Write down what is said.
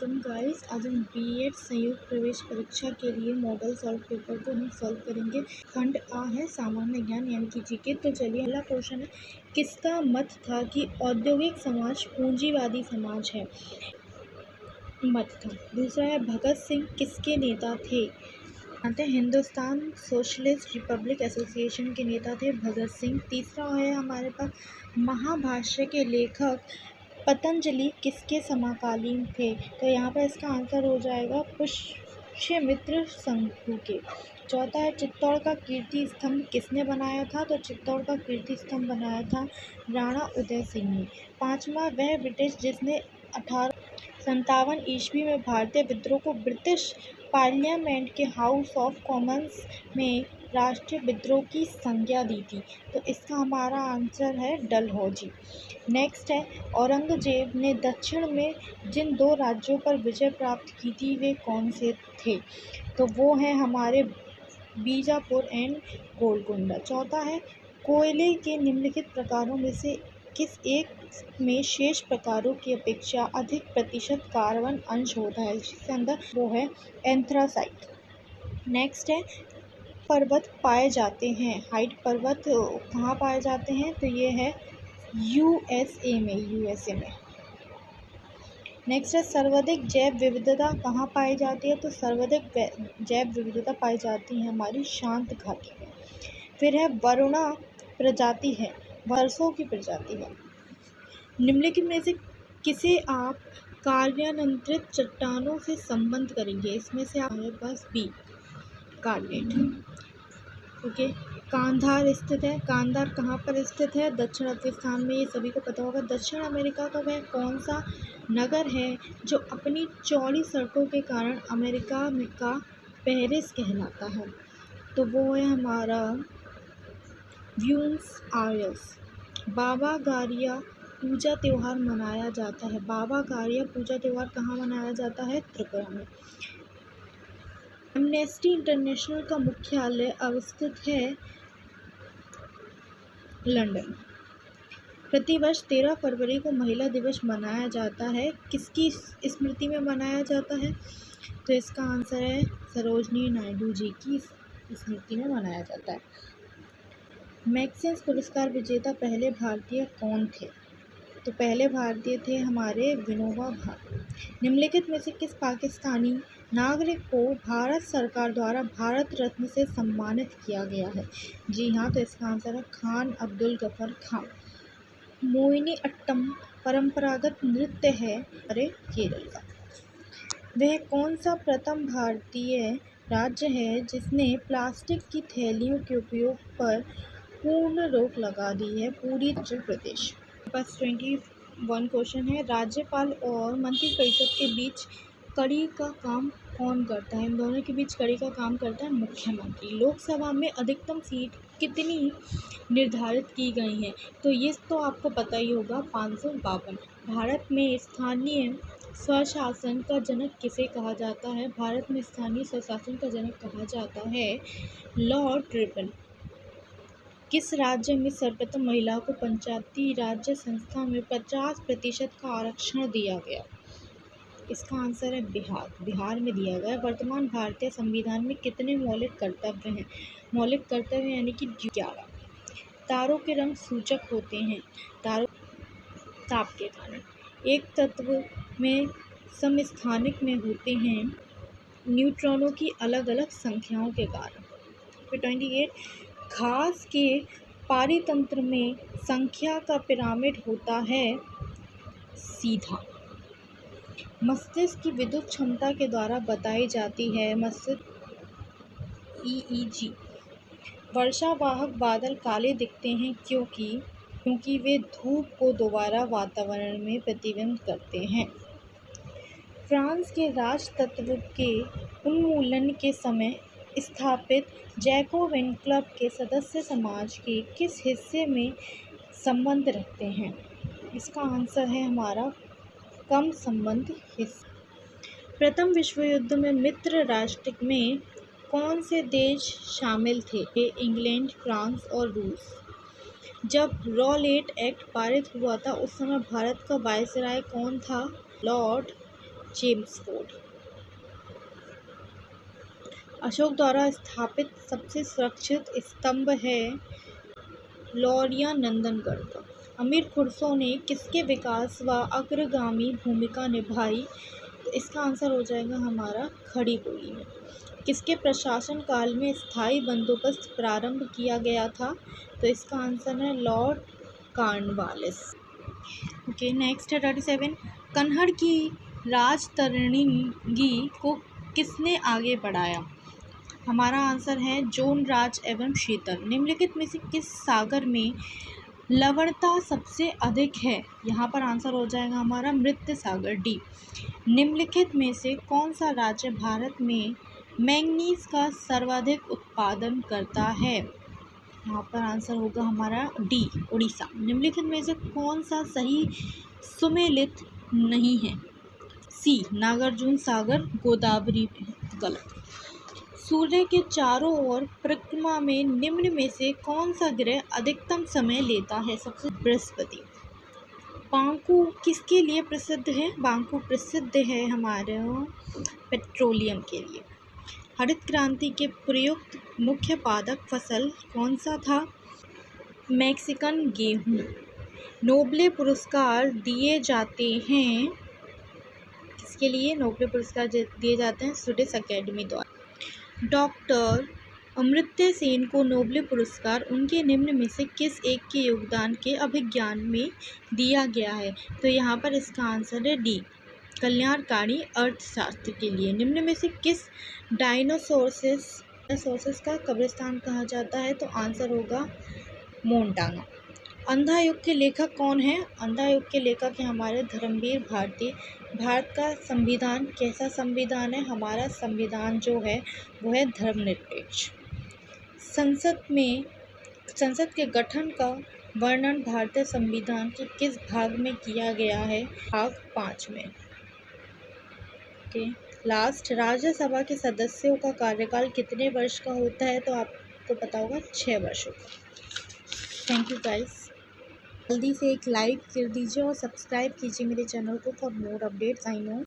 Welcome guys. आज हम BEd संयुक्त प्रवेश परीक्षा के लिए मॉडल सॉल्व पेपर को हम सॉल्व करेंगे। खंड आ है सामान्य ज्ञान यानी कि जीके। तो चलिए, पहला क्वेश्चन है, किसका मत था कि औद्योगिक समाज पूंजीवादी समाज है? मत था। दूसरा है, भगत सिंह किसके नेता थे? हिंदुस्तान सोशलिस्ट रिपब्लिक एसोसिएशन के नेता थे भगत सिंह। तीसरा है हमारे पास, महाभाष्य के लेखक पतंजलि किसके समकालीन थे? तो यहाँ पर इसका आंसर हो जाएगा पुष्यमित्र शंकु के। चौथा है, चित्तौड़ का कीर्ति स्तंभ किसने बनाया था? तो चित्तौड़ का कीर्ति स्तंभ बनाया था राणा उदय सिंह ने। पांचवा, वह ब्रिटिश जिसने 1857 ईस्वी में भारतीय विद्रोह को ब्रिटिश पार्लियामेंट के हाउस ऑफ कॉमन्स में राष्ट्रीय विद्रोह की संज्ञा दी थी। तो इसका हमारा आंसर है डलहौजी। नेक्स्ट है, औरंगजेब ने दक्षिण में जिन दो राज्यों पर विजय प्राप्त की थी वे कौन से थे? तो वो है हमारे बीजापुर एंड गोलकुंडा। चौथा है, कोयले के निम्नलिखित प्रकारों में से किस एक में शेष प्रकारों की अपेक्षा अधिक प्रतिशत कार्बन अंश होता है? जिसके अंदर वो है एंथ्रासाइट। नेक्स्ट है, पर्वत पाए जाते हैं, हाइट पर्वत कहाँ पाए जाते हैं? तो ये है यूएसए में। नेक्स्ट है, सर्वाधिक जैव विविधता कहाँ पाई जाती है? तो सर्वाधिक जैव विविधता पाई जाती है हमारी शांत घाटी में। फिर है, वरुणा प्रजाति है, वर्षों की प्रजाति है। निम्नलिखित में से किसे आप कार्यान्वित चट्टानों से संबंध करेंगे? इसमें से हमारे पास बी, कार्नेट। ओके, कांधार स्थित है। कांधार कहाँ पर स्थित है? दक्षिण अफगानिस्तान में, ये सभी को पता होगा। दक्षिण अमेरिका का वह कौन सा नगर है जो अपनी चौड़ी सड़कों के कारण अमेरिका का पेरिस कहलाता है? तो वो है हमारा ब्यूनस आयर्स। बाबा गारिया पूजा त्यौहार मनाया जाता है। बाबा गारिया पूजा त्यौहार कहाँ मनाया जाता है? त्रिपुरा में। एमनेस्टी इंटरनेशनल का मुख्यालय अवस्थित है लंदन। प्रतिवर्ष 13 फरवरी को महिला दिवस मनाया जाता है, किसकी स्मृति में मनाया जाता है? तो इसका आंसर है सरोजनी नायडू जी की स्मृति में मनाया जाता है। मैग्सेसे पुरस्कार विजेता पहले भारतीय कौन थे? तो पहले भारतीय थे हमारे विनोबा भावे। निम्नलिखित में से किस पाकिस्तानी नागरिक को भारत सरकार द्वारा भारत रत्न से सम्मानित किया गया है? जी हाँ, तो इसका आंसर है खान अब्दुल गफर खान। मोहिनी अट्टम परंपरागत नृत्य है अरे केरल का। वह कौन सा प्रथम भारतीय राज्य है जिसने प्लास्टिक की थैलियों के उपयोग पर पूर्ण रोक लगा दी है? पूरी उत्तर प्रदेश। बस 21 क्वेश्चन है, राज्यपाल और मंत्रिपरिषद के बीच कड़ी का काम कौन करता है? इन दोनों के बीच कड़ी का काम करता है मुख्यमंत्री। लोकसभा में अधिकतम सीट कितनी निर्धारित की गई हैं? तो ये तो आपको पता ही होगा, 552। भारत में स्थानीय स्वशासन का जनक किसे कहा जाता है? भारत में स्थानीय स्वशासन का जनक कहा जाता है लॉर्ड रिपन। किस राज्य में सर्वप्रथम महिलाओं को पंचायती राज्य संस्था में 50% का आरक्षण दिया गया? इसका आंसर है बिहार। बिहार में दिया गया। वर्तमान भारतीय संविधान में कितने मौलिक कर्तव्य हैं? मौलिक कर्तव्य यानी कि 11। तारों के रंग सूचक होते हैं, तारों ताप के कारण। एक तत्व में समस्थानिक में होते हैं न्यूट्रॉनों की अलग अलग संख्याओं के कारण। 28, घास के पारितंत्र में संख्या का पिरामिड होता है सीधा। मस्तिष्क की विद्युत क्षमता के द्वारा बताई जाती है मस्तिष्क EEG। वर्षावाहक बादल काले दिखते हैं क्योंकि वे धूप को दोबारा वातावरण में प्रतिबिंबित करते हैं। फ्रांस के राजतत्व के उन्मूलन के समय स्थापित जैकोबिन क्लब के सदस्य समाज के किस हिस्से में संबंध रखते हैं? इसका आंसर है हमारा कम संबंध हिस्सा। प्रथम विश्व युद्ध में मित्र राष्ट्र में कौन से देश शामिल थे? इंग्लैंड, फ्रांस और रूस। जब रॉलेट एक्ट पारित हुआ था उस समय भारत का वायसराय कौन था? Lord James Ford. अशोक द्वारा स्थापित सबसे सुरक्षित स्तंभ है लौरिया नंदनगढ़ का। अमीर खुसरो ने किसके विकास व अग्रगामी भूमिका निभाई? तो इसका आंसर हो जाएगा हमारा खड़ी बोली में। किसके प्रशासन काल में स्थायी बंदोबस्त प्रारंभ किया गया था? तो इसका आंसर है लॉर्ड कॉर्नवालिस। ओके, नेक्स्ट है 37। कन्नड़ की राजतरंगी को किसने आगे बढ़ाया? हमारा आंसर है जोन राज एवं शीतल। निम्नलिखित में से किस सागर में लवणता सबसे अधिक है? यहाँ पर आंसर हो जाएगा हमारा मृत सागर, डी। निम्नलिखित में से कौन सा राज्य भारत में मैंगनीज का सर्वाधिक उत्पादन करता है? यहाँ पर आंसर होगा हमारा डी, उड़ीसा। निम्नलिखित में से कौन सा सही सुमेलित नहीं है? सी, नागार्जुन सागर गोदावरी गलत। सूर्य के चारों ओर परिक्रमा में निम्न में से कौन सा ग्रह अधिकतम समय लेता है? सबसे बृहस्पति। बांकू किसके लिए प्रसिद्ध है? बांकू प्रसिद्ध है हमारे पेट्रोलियम के लिए। हरित क्रांति के प्रयुक्त मुख्य पादप फसल कौन सा था? मैक्सिकन गेहूँ। नोबेल पुरस्कार दिए जाते हैं किसके लिए? नोबेल पुरस्कार दिए जाते हैं स्वीडिश अकेडमी द्वारा। डॉक्टर अमर्त्य सेन को नोबेल पुरस्कार उनके निम्न में से किस एक के योगदान के अभिज्ञान में दिया गया है? तो यहाँ पर इसका आंसर है डी, कल्याणकारी अर्थशास्त्र के लिए। निम्न में से किस डायनासोरस का कब्रिस्तान कहा जाता है? तो आंसर होगा मोंटाना। अंधा युग के लेखक कौन है? अंधा युग के लेखक है हमारे धर्मवीर भारती। भारत का संविधान कैसा संविधान है? हमारा संविधान जो है वो है धर्मनिरपेक्ष। संसद के गठन का वर्णन भारतीय संविधान के किस भाग में किया गया है? भाग 5 में। ओके, लास्ट, राज्यसभा के सदस्यों का कार्यकाल कितने वर्ष का होता है? तो आपको पता होगा 6 वर्षों का। Thank you guys. जल्दी से एक लाइक कर दीजिए और सब्सक्राइब कीजिए मेरे चैनल को for more updates. I know